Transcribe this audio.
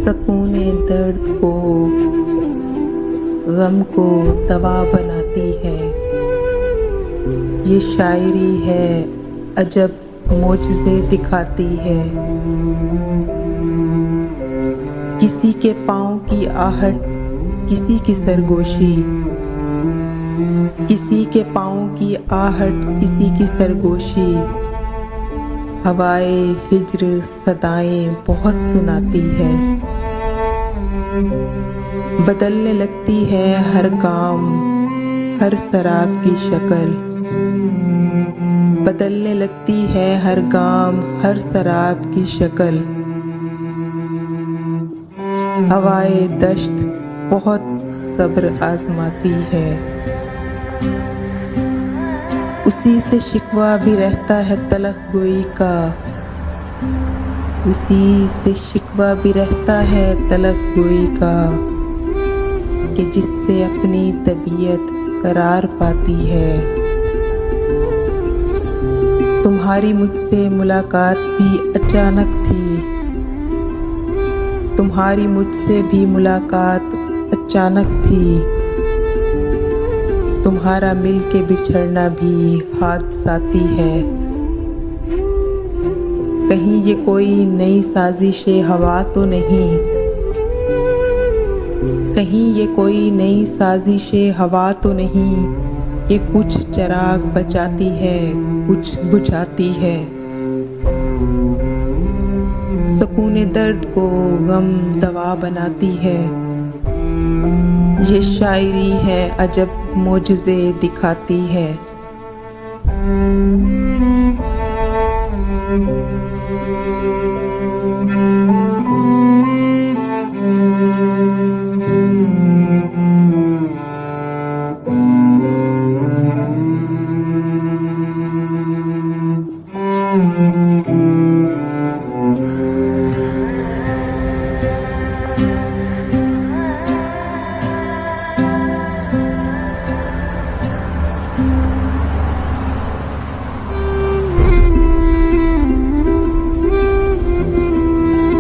सकूने दर्द को, गम को दवा बनाती है। ये शायरी है अजब मोजज़े दिखाती है। किसी के पाँव की आहट, किसी की सरगोशी, किसी के पाँव की आहट, किसी की सरगोशी। हवाए हिज्र सदाएं बहुत सुनाती है। बदलने लगती है हर गाम, हर शराब की शक्ल। बदलने लगती है हर गाम, हर शराब की शक्ल। हवाए दश्त बहुत सब्र आजमाती है। उसी से शिकवा भी रहता है तलख गोई का, उसी से शिकवा भी रहता है तलख गोई का, कि जिससे अपनी तबीयत करार पाती है। तुम्हारी मुझसे मुलाकात भी अचानक थी, तुम्हारी मुझसे भी मुलाकात अचानक थी। तुम्हारा मिल के बिछड़ना भी हादसाती है। कहीं ये कोई नई साजिशे हवा तो नहीं, कहीं ये कोई नई साजिशे हवा तो नहीं, ये कुछ चिराग बचाती है, कुछ बुझाती है। सकूने दर्द को गम दवा बनाती है। ये शायरी है अजब मोजज़े दिखाती है।